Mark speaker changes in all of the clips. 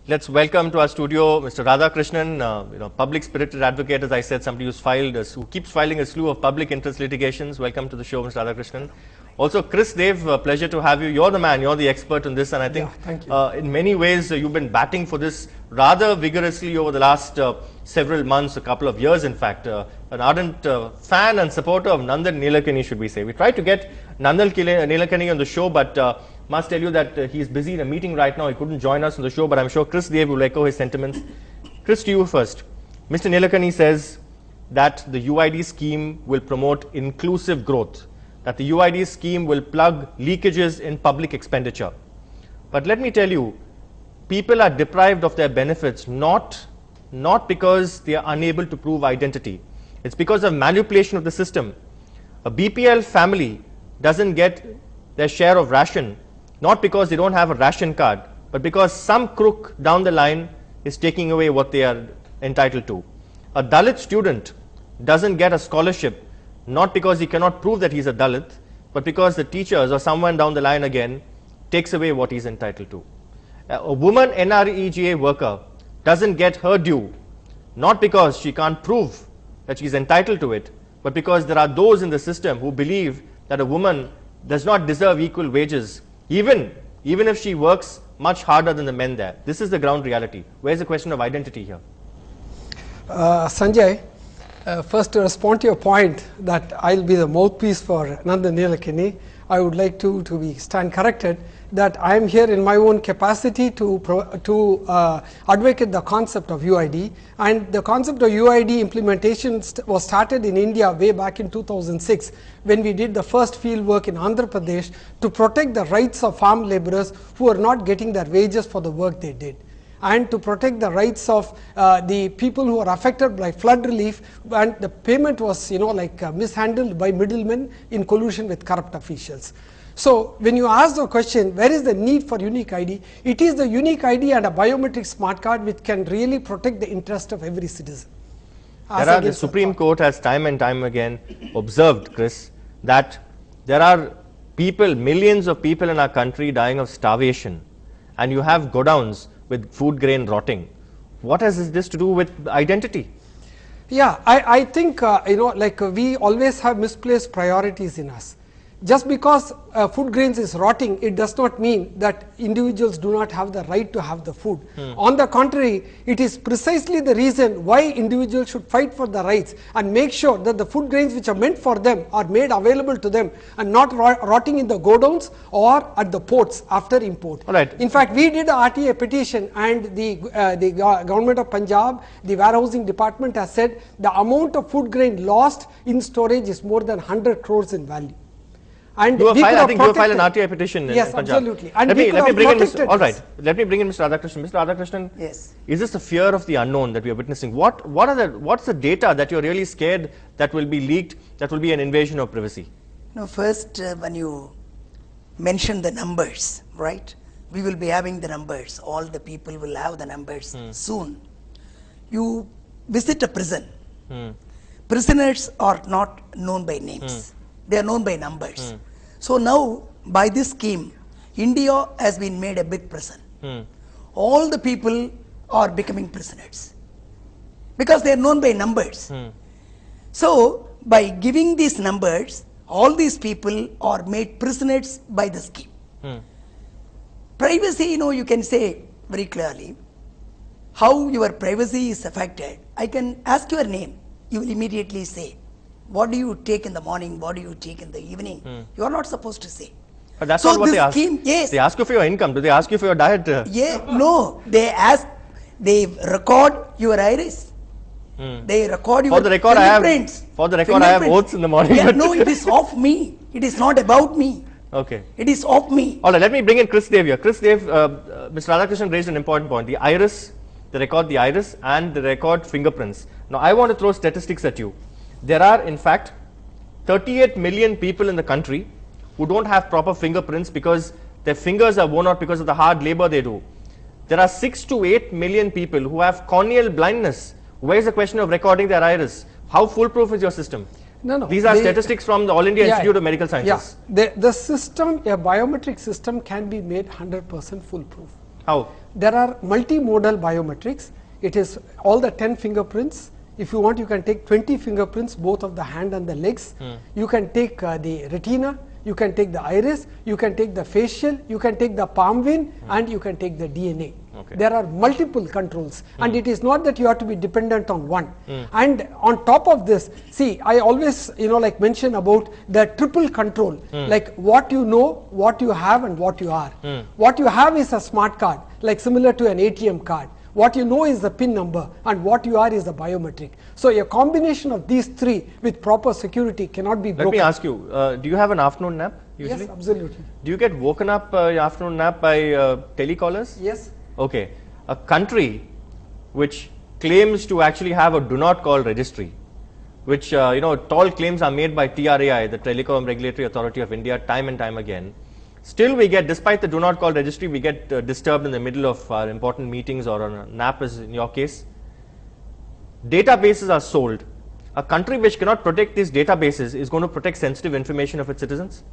Speaker 1: Let's welcome to our studio Mr. Radhakrishnan, public-spirited advocate, as I said, somebody who keeps filing a slew of public interest litigations. Welcome to the show, Mr. Radhakrishnan. Also, Chris Dev, pleasure to have you. You're the man, you're the expert on this, and I think in many ways you've been batting for this rather vigorously over the last several months, a couple of years in fact. An ardent fan and supporter of Nandan Nilekani, should we say. We tried to get Nandan Nilekani on the show, but must tell you that he's busy in a meeting right now. He couldn't join us on the show, but I'm sure Chris Dev will echo his sentiments. Chris, to you first. Mr. Nilekani says that the UID scheme will promote inclusive growth, that the UID scheme will plug leakages in public expenditure. But let me tell you, people are deprived of their benefits not because they are unable to prove identity. It's because of manipulation of the system. A BPL family doesn't get their share of ration, not because they don't have a ration card, but because some crook down the line is taking away what they are entitled to. A Dalit student doesn't get a scholarship, not because he cannot prove that he's a Dalit, but because the teachers or someone down the line again takes away what he's entitled to. A woman NREGA worker doesn't get her due, not because she can't prove that she's entitled to it, but because there are those in the system who believe that a woman does not deserve equal wages, even if she works much harder than the men there. This is the ground reality. Where's the question of identity here?
Speaker 2: Sanjay, first to respond to your point that I'll be the mouthpiece for Nandan Nilekani, I would like to stand corrected that I am here in my own capacity to advocate the concept of UID, and the concept of UID implementation was started in India way back in 2006 when we did the first field work in Andhra Pradesh to protect the rights of farm laborers who are not getting their wages for the work they did, and to protect the rights of the people who are affected by flood relief, and the payment was mishandled by middlemen in collusion with corrupt officials. So when you ask the question, where is the need for unique ID? It is the unique ID and a biometric smart card which can really protect the interest of every citizen.
Speaker 1: The Supreme Court has time and time again observed, Chris, that there are people, millions of people in our country dying of starvation, and you have godowns with food grain rotting. What has this to do with identity?
Speaker 2: Yeah, I think we always have misplaced priorities in us. Just because food grains is rotting, it does not mean that individuals do not have the right to have the food. On the contrary, it is precisely the reason why individuals should fight for the rights and make sure that the food grains which are meant for them are made available to them and not rotting in the godowns or at the ports after import. In fact, we did a RTA petition, and the government of Punjab, the warehousing department has said the amount of food grain lost in storage is more than 100 crores in value. And
Speaker 1: I think you filed an RTI petition in Punjab.
Speaker 2: Absolutely.
Speaker 1: And let me bring in Mr. Radhakrishnan. Mr. Radhakrishnan,
Speaker 3: yes.
Speaker 1: Is this the fear of the unknown that we are witnessing? What's the data that you're really scared that will be leaked, that will be an invasion of privacy?
Speaker 3: No, first when you mention the numbers, right? We will be having the numbers. All the people will have the numbers soon. You visit a prison. Prisoners are not known by names. They are known by numbers. So now, by this scheme, India has been made a big prison. All the people are becoming prisoners because they are known by numbers. So, by giving these numbers, all these people are made prisoners by the scheme. Privacy, you can say very clearly how your privacy is affected. I can ask your name, you will immediately say, what do you take in the morning, what do you take in the evening? You are not supposed to say.
Speaker 1: But that's not what they ask.
Speaker 3: Yes.
Speaker 1: They ask you for your income. Do they ask you for your diet?
Speaker 3: No, they record your iris. They record your fingerprints.
Speaker 1: For the record, I have oats in the morning.
Speaker 3: No, it is of me. It is not about me.
Speaker 1: Okay.
Speaker 3: It is of me.
Speaker 1: All right, let me bring in Chris Dev here. Chris Dev, Mr. Radhakrishnan raised an important point. The iris, they record the iris and they record fingerprints. Now, I want to throw statistics at you. There are, in fact, 38 million people in the country who don't have proper fingerprints because their fingers are worn out because of the hard labor they do. There are 6 to 8 million people who have corneal blindness. Where is the question of recording their iris? How foolproof is your system?
Speaker 2: No.
Speaker 1: These are statistics from the All India Institute of Medical Sciences.
Speaker 2: The system, a biometric system, can be made 100% foolproof.
Speaker 1: How?
Speaker 2: there are multimodal biometrics. It is all the 10 fingerprints. If you want, you can take 20 fingerprints, both of the hand and the legs. You can take the retina, you can take the iris, you can take the facial, you can take the palm vein, and you can take the DNA.
Speaker 1: Okay.
Speaker 2: There are multiple controls, and it is not that you have to be dependent on one. And on top of this, see, I always like mention about the triple control, like what you know, what you have, and what you are. What you have is a smart card, like similar to an ATM card. What you know is the PIN number, and what you are is the biometric. So a combination of these three with proper security cannot be broken.
Speaker 1: Let me ask you, do you have an afternoon nap usually?
Speaker 2: Yes, absolutely.
Speaker 1: Do you get woken up your afternoon nap by telecallers?
Speaker 2: Yes.
Speaker 1: Okay. A country which claims to actually have a do not call registry, which tall claims are made by TRAI, the Telecom Regulatory Authority of India, time and time again. Still we get, despite the do not call registry, we get disturbed in the middle of our important meetings or on a nap, as in your case. Databases are sold. A country which cannot protect these databases is going to protect sensitive information of its citizens?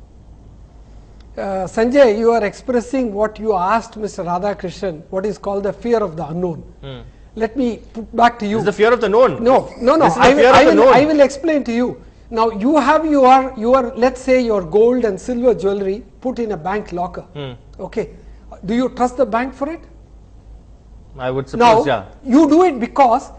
Speaker 2: Sanjay, you are expressing what you asked Mr. Radhakrishnan, what is called the fear of the unknown. Let me put back to you.
Speaker 1: This is the fear of the known.
Speaker 2: No.
Speaker 1: This is the fear of the known.
Speaker 2: I will explain to you. Now you have your let's say your gold and silver jewelry put in a bank locker. Okay. Do you trust the bank for it?
Speaker 1: I would suppose,
Speaker 2: now,
Speaker 1: yeah.
Speaker 2: You do it because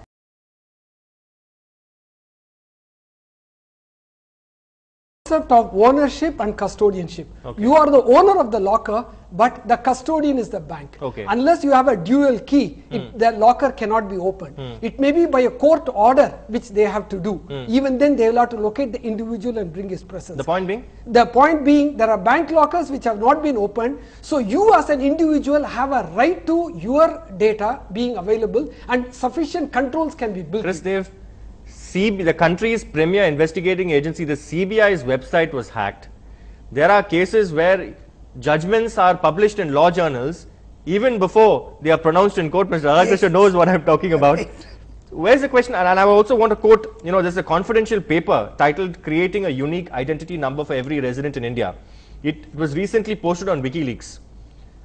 Speaker 2: concept of ownership and custodianship.
Speaker 1: Okay.
Speaker 2: You are the owner of the locker, but the custodian is the bank.
Speaker 1: Okay.
Speaker 2: Unless you have a dual key, the locker cannot be opened. It may be by a court order, which they have to do. Even then, they will have to locate the individual and bring his presence.
Speaker 1: The point being?
Speaker 2: The point being, there are bank lockers which have not been opened. So you as an individual have a right to your data being available, and sufficient controls can be built.
Speaker 1: Chris Dev, the country's premier investigating agency, the CBI's website was hacked. There are cases where judgments are published in law journals even before they are pronounced in court. Mr. Radhakrishnan knows what I'm talking about. Where's the question? And I also want to quote, there's a confidential paper titled Creating a Unique Identity Number for Every Resident in India. It was recently posted on WikiLeaks.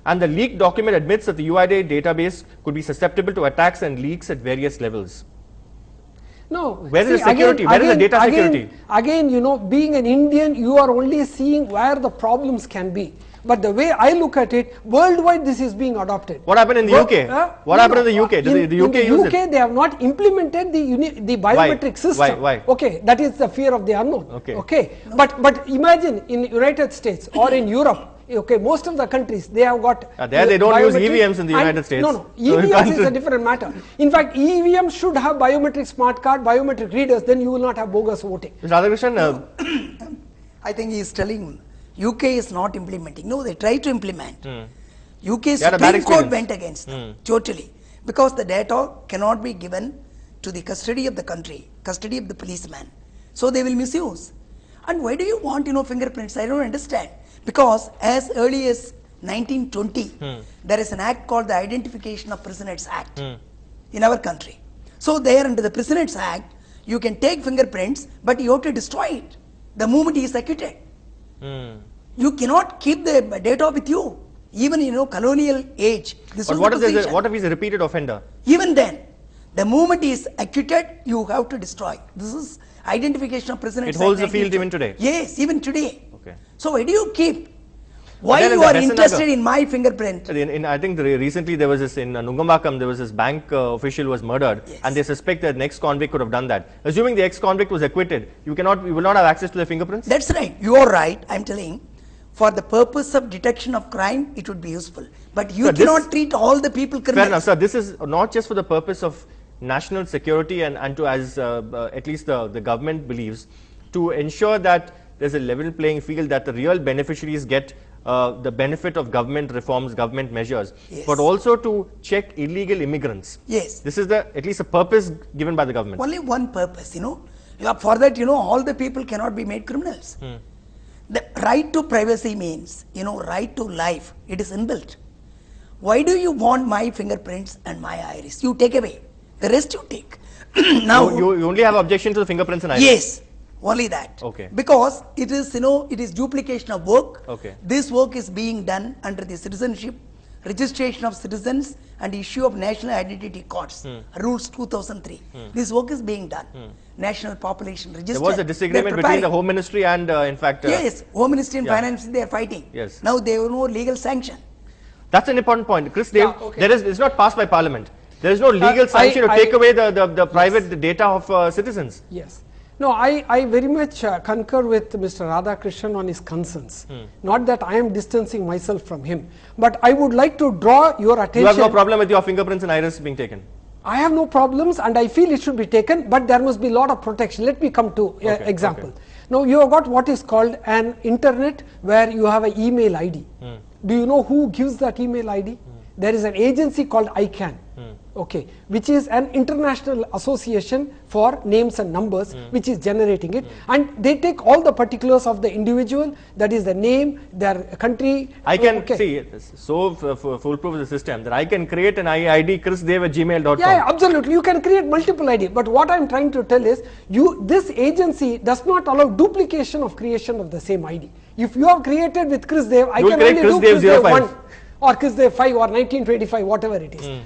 Speaker 1: And the leaked document admits that the UID database could be susceptible to attacks and leaks at various levels.
Speaker 2: No.
Speaker 1: Where is the security? Where is the data security?
Speaker 2: Again, being an Indian, you are only seeing where the problems can be. But the way I look at it, worldwide this is being adopted.
Speaker 1: What happened in the UK? What happened in the UK? Did the UK use it?
Speaker 2: UK, they have not implemented the biometric system.
Speaker 1: Why?
Speaker 2: Okay, that is the fear of the unknown.
Speaker 1: Okay.
Speaker 2: But imagine in United States or in Europe, okay, most of the countries, they have got
Speaker 1: there they don't use EVMs in the United States.
Speaker 2: No, EVMs is a different matter. In fact, EVMs should have biometric smart card, biometric readers, then you will not have bogus voting.
Speaker 1: Mr. Radhakrishnan,
Speaker 3: I think he is telling UK is not implementing. No, they try to implement. UK Supreme Court went against them, totally. Because the data cannot be given to the custody of the country, custody of the policeman. So they will misuse. And why do you want, fingerprints? I don't understand. Because as early as 1920, there is an act called the Identification of Prisoners Act in our country. So there under the Prisoners Act, you can take fingerprints, but you have to destroy it the moment he is acquitted. You cannot keep the data with you. Even colonial age. This
Speaker 1: but
Speaker 3: what
Speaker 1: if he is a repeated offender?
Speaker 3: Even then, the moment he is acquitted, you have to destroy. This is Identification of Prisoners Act.
Speaker 1: It holds the field even today?
Speaker 3: Yes, even today.
Speaker 1: Okay.
Speaker 3: So why do you keep? Why you are interested in my fingerprint?
Speaker 1: I think recently there was this in Nungambakam, there was this bank official was murdered, and they suspect that an ex-convict could have done that. Assuming the ex-convict was acquitted, you will not have access to the fingerprints?
Speaker 3: That's right. You are right. I'm telling. For the purpose of detection of crime, it would be useful. But you cannot treat all the people criminals.
Speaker 1: Fair enough, sir. This is not just for the purpose of national security and to, as at least the government believes, to ensure that there's a level playing field, that the real beneficiaries get the benefit of government reforms, government measures, but also to check illegal immigrants.
Speaker 3: Yes.
Speaker 1: This is at least a purpose given by the government.
Speaker 3: Only one purpose, For that, all the people cannot be made criminals. The right to privacy means, right to life. It is inbuilt. Why do you want my fingerprints and my iris? You take away. The rest you take. Now
Speaker 1: you only have objection to the fingerprints and iris?
Speaker 3: Yes. Only that.
Speaker 1: Okay.
Speaker 3: Because it is, it is duplication of work.
Speaker 1: Okay.
Speaker 3: This work is being done under the Citizenship registration of citizens and issue of national identity cards, rules 2003. This work is being done. National population register.
Speaker 1: There was a disagreement between the Home Ministry and in fact...
Speaker 3: yes, Home Ministry and Finance, they are fighting.
Speaker 1: Yes.
Speaker 3: Now they have no legal sanction.
Speaker 1: That's an important point. Chris Dev,
Speaker 2: okay.
Speaker 1: it's not passed by Parliament. There is no legal sanction to take away the private data of citizens.
Speaker 2: Yes. No, I very much concur with Mr. Radhakrishnan on his concerns. Not that I am distancing myself from him, but I would like to draw your attention.
Speaker 1: You have no problem with your fingerprints and iris being taken?
Speaker 2: I have no problems and I feel it should be taken, but there must be a lot of protection. Let me come to example.
Speaker 1: Okay.
Speaker 2: Now you have got what is called an internet where you have an email ID. Do you know who gives that email ID? There is an agency called ICANN. Okay, which is an international association for names and numbers, which is generating it, and they take all the particulars of the individual, that is the name, their country.
Speaker 1: I can see so foolproof is the system that I can create an ID chrisdev@gmail.com.
Speaker 2: Yeah, absolutely. You can create multiple ID, but what I am trying to tell is, this agency does not allow duplication of creation of the same ID. If you have created with Chris Dev, I can only do Chris Dev 1 or Chris Dev 5 or 1925, whatever it is.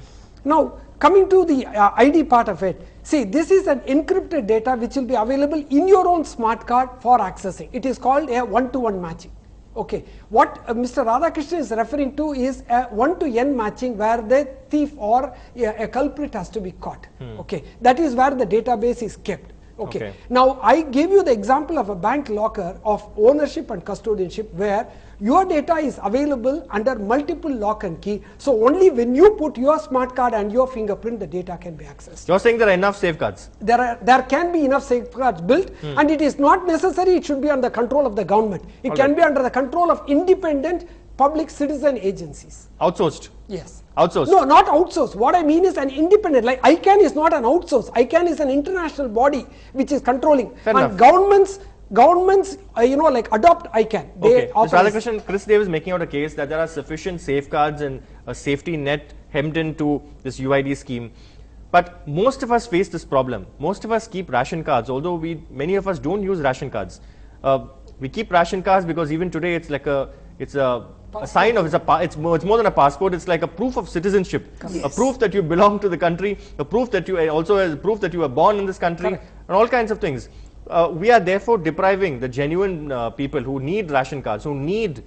Speaker 2: Now, coming to the ID part of it, see, this is an encrypted data which will be available in your own smart card for accessing. It is called a one-to-one matching. Okay, what Mr. Radhakrishnan is referring to is a one-to-n matching where the thief or a culprit has to be caught. Okay, that is where the database is kept. Okay. Now I gave you the example of a bank locker of ownership and custodianship where your data is available under multiple lock and key. So only when you put your smart card and your fingerprint, the data can be accessed.
Speaker 1: You're saying there are enough safeguards?
Speaker 2: There can be enough safeguards built, and it is not necessary it should be under the control of the government. It can be under the control of independent public citizen agencies.
Speaker 1: Outsourced?
Speaker 2: Yes.
Speaker 1: Outsourced?
Speaker 2: No, not outsourced. What I mean is an independent, like ICANN is not an outsource. ICANN is an international body which is controlling.
Speaker 1: Fair
Speaker 2: and
Speaker 1: enough.
Speaker 2: governments like adopt ICANN.
Speaker 1: Okay. Mr. Radhakrishnan, Chris Dev is making out a case that there are sufficient safeguards and a safety net hemmed into this UID scheme. But most of us face this problem. Most of us keep ration cards, although many of us don't use ration cards. We keep ration cards because even today it's like a sign of, it's more than a passport, it's like a proof of citizenship.
Speaker 3: Yes.
Speaker 1: A proof that you belong to the country, a proof that you also as proof that you were born in this country. Correct. And all kinds of things. We are therefore depriving the genuine people who need ration cards, who need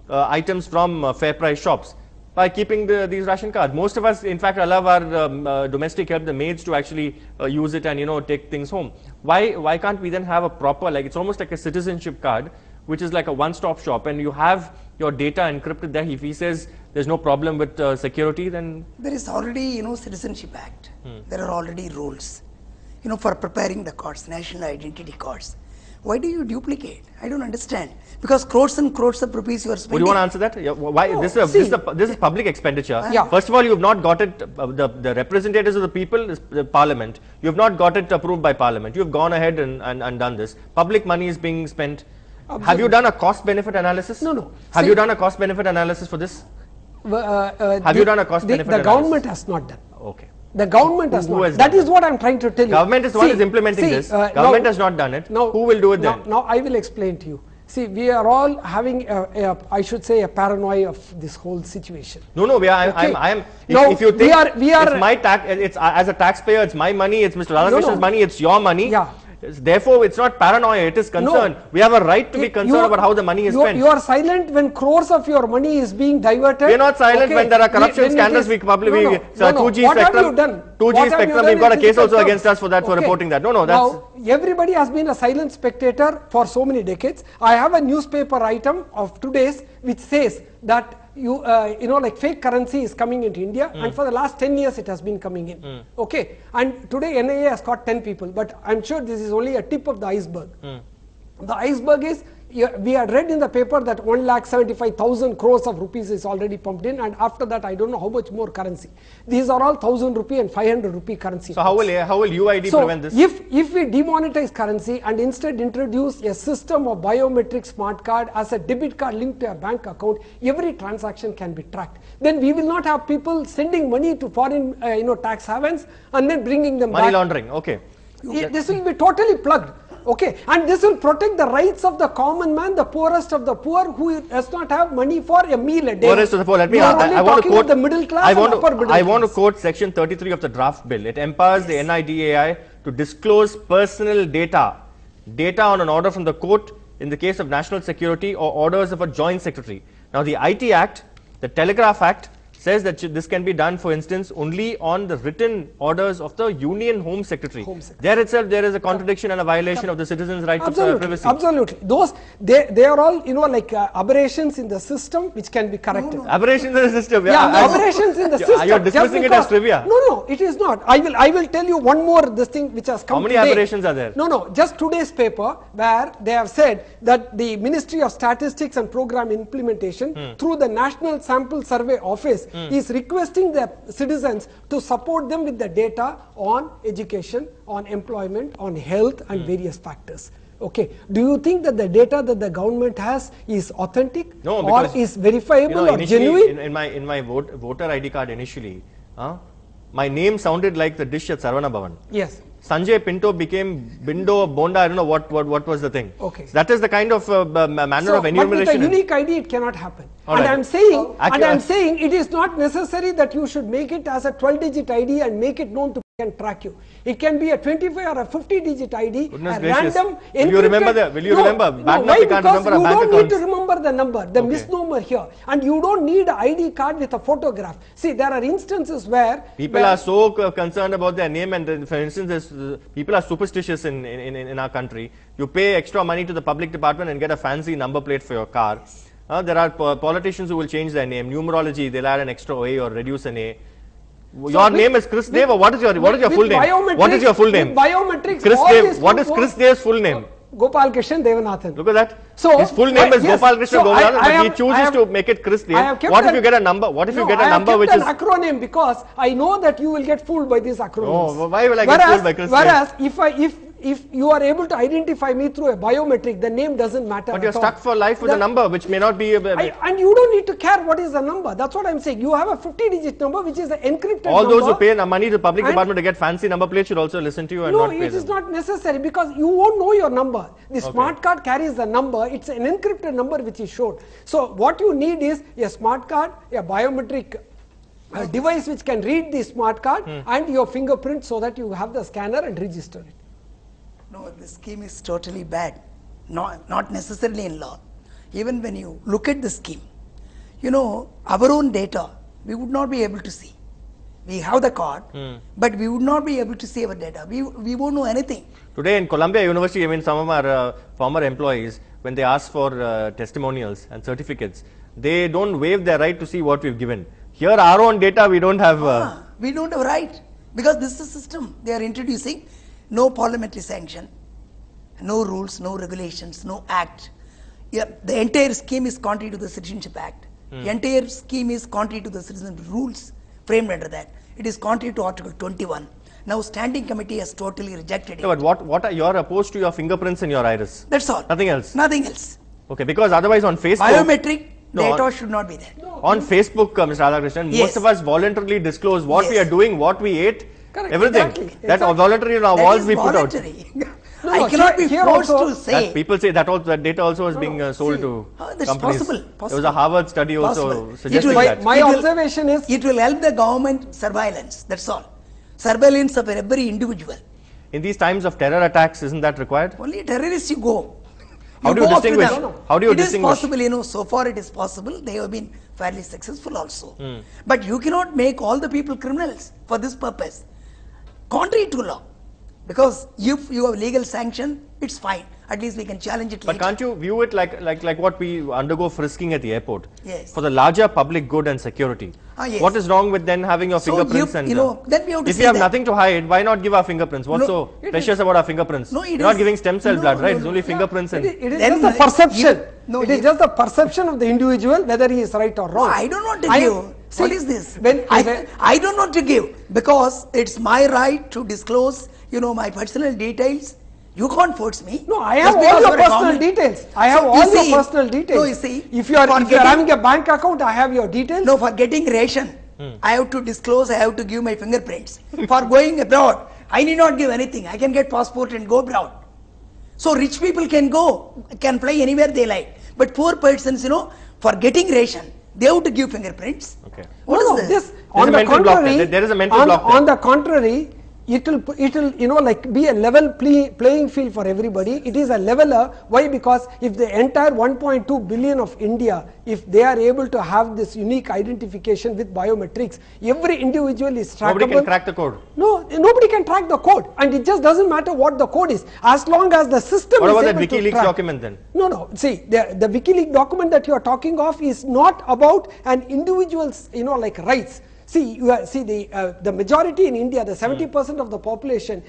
Speaker 1: items from fair price shops by keeping these ration cards. Most of us in fact allow our domestic help, the maids, to actually use it and take things home. Why can't we then have a proper, like it's almost like a citizenship card, which is like a one-stop shop, and you have your data encrypted there. If he says there's no problem with security, then
Speaker 3: there is already Citizenship Act. There are already rules for preparing the cards, national identity cards. Why do you duplicate? I don't understand. Because crores and crores of rupees you are spending.
Speaker 1: Would you want to answer that? Yeah, why?
Speaker 2: No,
Speaker 1: this is public expenditure.
Speaker 2: Yeah.
Speaker 1: First of all, you have not got it, the representatives of the people, the parliament, you have not got it approved by parliament. You have gone ahead and done this. Public money is being spent. Absolutely. Have you done a cost-benefit analysis?
Speaker 2: No.
Speaker 1: Have you done a cost-benefit analysis for this? Have you done a cost-benefit analysis?
Speaker 2: The government has not done.
Speaker 1: Okay.
Speaker 2: The government has not. That is what I am trying to tell you.
Speaker 1: Government is the one who is implementing this. Government has not done it. Who will do it then?
Speaker 2: Now I will explain to you. See, we are all having I should say a paranoia of this whole situation.
Speaker 1: No. If you think it's my tax, it's as a taxpayer, it's my money, it's Mr. Radhakrishnan's money, it's your money.
Speaker 2: Yeah.
Speaker 1: Therefore, it's not paranoia, it is concern. We have a right to be concerned about how the money is spent.
Speaker 2: You are silent when crores of your money is being diverted.
Speaker 1: We are not silent when there are corruption scandals. 2G spectrum. 2G spectrum, we've got a case also against us for that, for reporting that.
Speaker 2: Now, everybody has been a silent spectator for so many decades. I have a newspaper item of today's which says that like fake currency is coming into India, and for the last 10 years it has been coming in. Okay, and today NIA has caught 10 people, but I'm sure this is only a tip of the iceberg. The iceberg is, we had read in the paper that 1,75,000 crores of rupees is already pumped in, and after that I don't know how much more currency. These are all 1,000 rupee and 500 rupee currency.
Speaker 1: So how will UID prevent this?
Speaker 2: If we demonetize currency and instead introduce a system of biometric smart card as a debit card linked to a bank account, every transaction can be tracked. Then we will not have people sending money to foreign tax havens and then bringing them back.
Speaker 1: Money laundering, okay.
Speaker 2: This will be totally plugged. Okay, and this will protect the rights of the common man, the poorest of the poor, who does not have money for a meal a day.
Speaker 1: Poorest of the poor. Let me.
Speaker 2: You are only
Speaker 1: I want to
Speaker 2: talking
Speaker 1: quote
Speaker 2: of the middle class and upper middle
Speaker 1: I want to
Speaker 2: class.
Speaker 1: quote section 33 of the draft bill. It empowers the NIDAI to disclose personal data on an order from the court in the case of national security or orders of a joint secretary. Now, the IT Act, the Telegraph Act, says that this can be done, for instance, only on the written orders of the Union Home Secretary. There itself, there is a contradiction and a violation of the citizens' right to privacy.
Speaker 2: Absolutely. Those, they are all, like aberrations in the system which can be corrected.
Speaker 1: Aberrations in the system.
Speaker 2: Yeah, aberrations in the system.
Speaker 1: You're dismissing it as trivia.
Speaker 2: No, it is not. I will tell you one more this thing which has come.
Speaker 1: How many
Speaker 2: today.
Speaker 1: aberrations are there?
Speaker 2: No, just today's paper where they have said that the Ministry of Statistics and Program Implementation through the National Sample Survey Office is requesting the citizens to support them with the data on education, on employment, on health and various factors. Okay, do you think that the data that the government has is authentic,
Speaker 1: no,
Speaker 2: or is verifiable or genuine?
Speaker 1: In my voter ID card initially, my name sounded like the dish at Sarvana Bhavan.
Speaker 2: Yes.
Speaker 1: Sanjay Pinto became Bindo Bonda. I don't know what was the thing.
Speaker 2: Okay.
Speaker 1: So that is the kind of manner of enumeration.
Speaker 2: But with a unique ID, it cannot happen.
Speaker 1: All
Speaker 2: and
Speaker 1: right.
Speaker 2: I'm saying it is not necessary that you should make it as a 12-digit ID and make it known to can track you. It can be a 25 or a 50-digit ID.
Speaker 1: Goodness
Speaker 2: a
Speaker 1: gracious.
Speaker 2: random.
Speaker 1: Will you remember? Will you remember?
Speaker 2: No, why? Because you don't need to remember the number, the misnomer here, and you don't need an ID card with a photograph. See, there are instances where
Speaker 1: people are so concerned about their name, and for instance, people are superstitious in our country. You pay extra money to the public department and get a fancy number plate for your car. There are politicians who will change their name. Numerology, they'll add an extra A or reduce an A. Your name is Chris Dev, or what is your full name? What is your full name?
Speaker 2: Biometrics.
Speaker 1: Chris Dev. What is Chris Dev's full name?
Speaker 2: Gopal Krishnan Devanathan.
Speaker 1: Look at that.
Speaker 2: So
Speaker 1: his full name is Gopal Krishnan Devanathan, but he chooses to make it Chris Dev. What if you get a number? What if you get a number which is
Speaker 2: an acronym, because I know that you will get fooled by these acronyms.
Speaker 1: Oh, why will I get fooled by Chris Dev?
Speaker 2: Whereas if you are able to identify me through a biometric, the name doesn't matter.
Speaker 1: But you're stuck for life with a number which may not be.
Speaker 2: And you don't need to care what is the number. That's what I'm saying. You have a 50-digit number which is the encrypted number.
Speaker 1: All those who pay money to the public department to get fancy number plates should also listen to you and not pay them.
Speaker 2: No, it is not necessary, because you won't know your number. The smart card carries the number. It's an encrypted number which is showed. So what you need is a smart card, a biometric device which can read the smart card and your fingerprint, so that you have the scanner and register it.
Speaker 3: No, the scheme is totally bad. Not necessarily in law. Even when you look at the scheme, our own data, we would not be able to see. We have the card, but we would not be able to see our data. We won't know anything.
Speaker 1: Today in Columbia University, some of our former employees, when they ask for testimonials and certificates, they don't waive their right to see what we've given. Here, our own data, we don't have.
Speaker 3: We don't have right, because this is a system they are introducing. No parliamentary sanction, no rules, no regulations, no act. Yeah, the entire scheme is contrary to the Citizenship Act. The entire scheme is contrary to the citizen rules framed under that. It is contrary to Article 21. Now, standing committee has totally rejected it.
Speaker 1: No, but what are you're opposed to your fingerprints and your iris?
Speaker 3: That's all.
Speaker 1: Nothing else.
Speaker 3: Nothing else.
Speaker 1: Okay, because otherwise on Facebook,
Speaker 3: biometric data should not be there.
Speaker 1: On Facebook, Mr. Radhakrishnan, most of us voluntarily disclose what we are doing, what we ate.
Speaker 2: Correct,
Speaker 1: everything.
Speaker 2: Exactly.
Speaker 1: That voluntary on our walls we put out.
Speaker 3: I cannot be forced to say.
Speaker 1: That people say that data also is being sold to
Speaker 3: that's
Speaker 1: companies.
Speaker 3: Possible.
Speaker 1: There was a Harvard study also suggesting that.
Speaker 2: My observation is
Speaker 3: it will help the government surveillance. That's all. Surveillance of every individual.
Speaker 1: In these times of terror attacks, isn't that required?
Speaker 3: Only terrorists you go.
Speaker 1: How do you distinguish? How do you distinguish?
Speaker 3: It is possible, so far it is possible. They have been fairly successful also. But you cannot make all the people criminals for this purpose. Contrary to law. Because if you have legal sanction, it's fine. At least we can challenge it later.
Speaker 1: But can't you view it like what we undergo frisking at the airport?
Speaker 3: Yes.
Speaker 1: For the larger public good and security.
Speaker 3: Yes.
Speaker 1: What is wrong with then having your fingerprints
Speaker 3: then we have to
Speaker 1: if you have nothing to hide, why not give our fingerprints? What's so precious about our fingerprints?
Speaker 3: No,
Speaker 1: you're not giving stem cell blood, right? It's only fingerprints.
Speaker 2: It is just the perception. It is just the perception of the individual whether he is right or wrong.
Speaker 3: I don't want to give.
Speaker 2: See,
Speaker 3: what is this?
Speaker 2: I
Speaker 3: don't want to give, because it's my right to disclose, my personal details. You can't force me.
Speaker 2: No, I have all your personal details. I have all your personal details.
Speaker 3: No, you see,
Speaker 2: if you are having a bank account, I have your details.
Speaker 3: No, for getting ration, I have to disclose. I have to give my fingerprints. For going abroad, I need not give anything. I can get passport and go abroad. So rich people can fly anywhere they like. But poor persons, for getting ration, they have to give fingerprints.
Speaker 1: Okay.
Speaker 3: What is this?
Speaker 2: On the contrary,
Speaker 1: there is a mental block there.
Speaker 2: On the contrary, it will like be a level playing field for everybody. It is a leveler. Why? Because if the entire 1.2 billion of India, if they are able to have this unique identification with biometrics, every individual is trackable.
Speaker 1: Nobody can crack the code.
Speaker 2: No, nobody can track the code, and it just doesn't matter what the code is, as long as the system
Speaker 1: What
Speaker 2: is
Speaker 1: about
Speaker 2: able
Speaker 1: that
Speaker 2: to
Speaker 1: WikiLeaks
Speaker 2: track.
Speaker 1: document then?
Speaker 2: No. See, the WikiLeaks document that you are talking of is not about an individual's, like rights. See, the majority in India, the 70% of the population,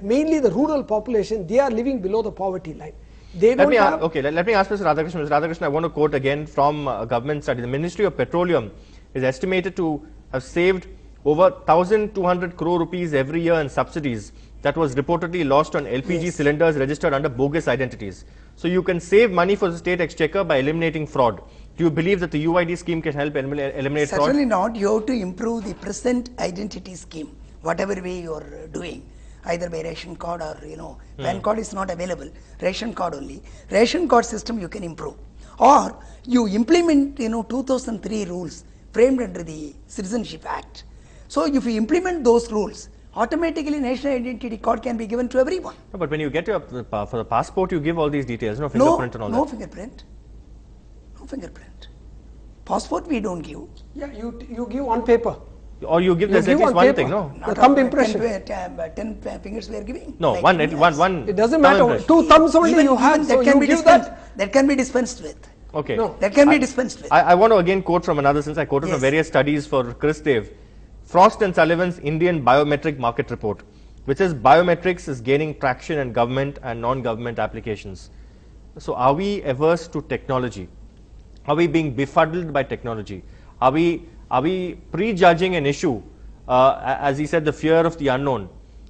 Speaker 2: mainly the rural population, they are living below the poverty line. They don't have.
Speaker 1: Let me ask Mr. Radhakrishnan. Mr. Radhakrishnan, I want to quote again from a government study. The Ministry of Petroleum is estimated to have saved over 1,200 crore rupees every year in subsidies that was reportedly lost on LPG cylinders registered under bogus identities. So you can save money for the state exchequer by eliminating fraud. Do you believe that the UID scheme can help eliminate fraud?
Speaker 3: Certainly not. You have to improve the present identity scheme, whatever way you are doing, either by ration card or, PAN card is not available, ration card only. Ration card system you can improve. Or you implement, 2003 rules framed under the Citizenship Act. So if you implement those rules, automatically national identity card can be given to everyone.
Speaker 1: No, but when you get for the passport, you give all these details, fingerprint and all that.
Speaker 3: No fingerprint. No fingerprint. Passport we don't give.
Speaker 2: Yeah, you give on paper.
Speaker 1: Or you give at least one thing, no?
Speaker 2: The thumb impression.
Speaker 3: 10 fingers we are giving.
Speaker 1: No,
Speaker 3: like
Speaker 1: one.
Speaker 2: It doesn't matter. 2 thumbs only you have, so you give that.
Speaker 3: That can be dispensed with.
Speaker 1: Okay.
Speaker 2: No.
Speaker 3: That can be dispensed with.
Speaker 1: I want to again quote from another, since I quoted from various studies for Chris Dev. Frost and Sullivan's Indian Biometric Market Report, which says biometrics is gaining traction in government and non-government applications. So are we averse to technology? Are we being befuddled by technology? Are we prejudging an issue, as he said, the fear of the unknown,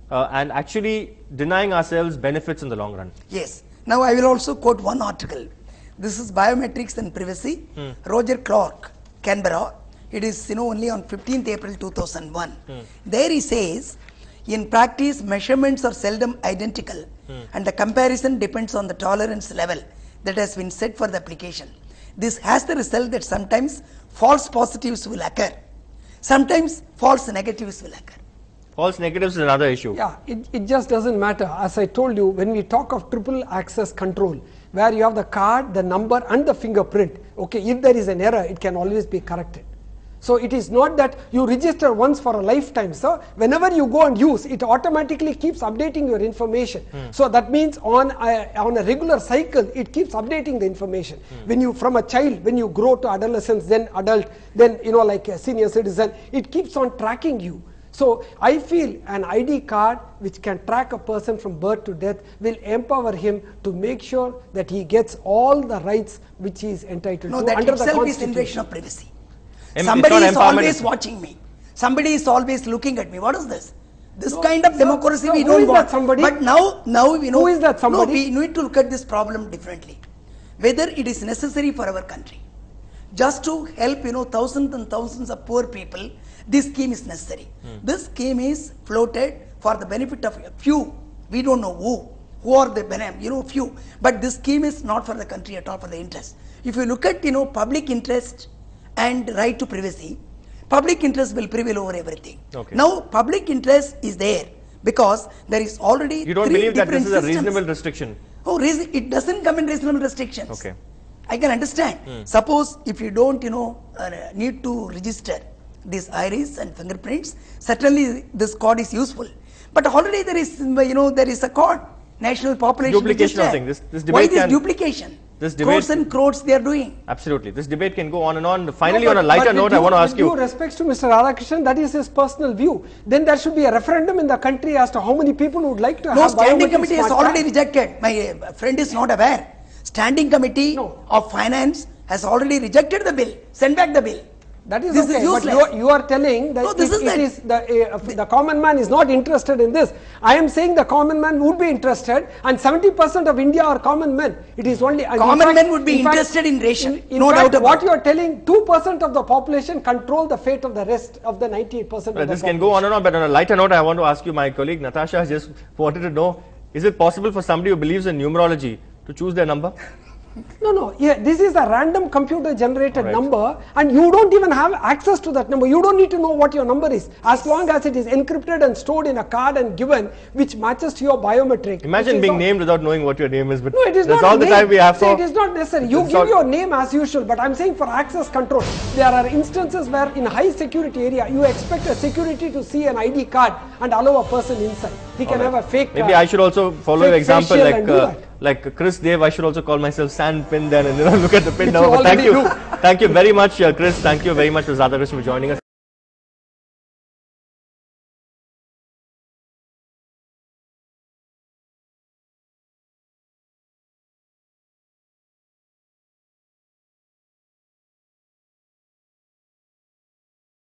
Speaker 1: and actually denying ourselves benefits in the long run?
Speaker 3: Yes. Now I will also quote one article. This is Biometrics and Privacy, Roger Clark, Canberra. It is only on 15th April 2001. There he says, in practice measurements are seldom identical and the comparison depends on the tolerance level that has been set for the application. This has the result that sometimes false positives will occur, sometimes false negatives will occur.
Speaker 1: False negatives is another issue.
Speaker 2: Yeah, it just doesn't matter. As I told you, when we talk of triple access control, where you have the card, the number and the fingerprint, okay, if there is an error, it can always be corrected. So it is not that you register once for a lifetime. So whenever you go and use, it automatically keeps updating your information. So that means on a regular cycle, it keeps updating the information. When you, from a child, when you grow to adolescence, then adult, then like a senior citizen, it keeps on tracking you. So I feel an ID card which can track a person from birth to death will empower him to make sure that he gets all the rights which he is entitled
Speaker 3: to.
Speaker 2: No,
Speaker 3: that
Speaker 2: under
Speaker 3: itself
Speaker 2: the
Speaker 3: is invasion of privacy.
Speaker 1: Somebody
Speaker 3: is always watching me. Somebody is always looking at me. What is this? This kind of democracy we don't want.
Speaker 2: Somebody?
Speaker 3: But now we know.
Speaker 2: Who is that somebody?
Speaker 3: No, we need to look at this problem differently. Whether it is necessary for our country, just to help thousands and thousands of poor people, this scheme is necessary. This scheme is floated for the benefit of a few. We don't know who are the few. But this scheme is not for the country at all, for the interest. If you look at public interest and right to privacy, public interest will prevail over everything. Okay. Now public interest is there because there is already
Speaker 1: You don't believe that this is a reasonable restriction?
Speaker 3: Oh, it doesn't come in reasonable restrictions.
Speaker 1: Okay.
Speaker 3: I can understand. Suppose if you don't need to register these iris and fingerprints, certainly this card is useful. But already there is there is a card, national population
Speaker 1: duplication
Speaker 3: register.
Speaker 1: Of things. This debate
Speaker 3: Why this duplication?
Speaker 1: This debate,
Speaker 3: crores and crores they are doing.
Speaker 1: Absolutely. This debate can go on and on. Finally, on a lighter note, I want to ask you.
Speaker 2: With due respects to Mr. Radhakrishnan, that is his personal view. Then there should be a referendum in the country as to how many people would like to have.
Speaker 3: No, standing committee has already rejected. My friend is not aware. Standing committee of finance has already rejected the bill. Send back the bill.
Speaker 2: That is okay, but you are telling that the common man is not interested in this. I am saying the common man would be interested, and 70% of India are common men. It is only
Speaker 3: common men would be interested in ration. No doubt about
Speaker 2: what you are telling, 2% of the population control the fate of the rest of the 98% of the population.
Speaker 1: This can go on and on, but on a lighter note, I want to ask you, my colleague Natasha just wanted to know, Is it possible for somebody who believes in numerology to choose their number?
Speaker 2: No, no, yeah, this is a random computer generated
Speaker 1: Right.
Speaker 2: number, and you don't even have access to that number. You don't need to know what your number is, as long as it is encrypted and stored in a card and given, which matches to your biometric.
Speaker 1: Imagine being named without knowing what your name is, but
Speaker 2: No, it is
Speaker 1: that's
Speaker 2: not
Speaker 1: all the
Speaker 2: name.
Speaker 1: time we have
Speaker 2: See,
Speaker 1: for.
Speaker 2: it is not necessary. You
Speaker 1: It's
Speaker 2: give
Speaker 1: not-
Speaker 2: your name as usual, but I'm saying for access control, there are instances where in high security area, you expect a security to see an ID card and allow a person inside. He can have a fake
Speaker 1: Maybe I should also follow your
Speaker 2: fake
Speaker 1: example,
Speaker 2: facial and do that.
Speaker 1: like Chris Dave. I should also call myself Sand Pin then, and look at the pin
Speaker 2: Which
Speaker 1: number.
Speaker 2: you
Speaker 1: But thank
Speaker 2: already
Speaker 1: you, thank you very much, Chris. Thank you very much, Radhakrishnan, for joining us.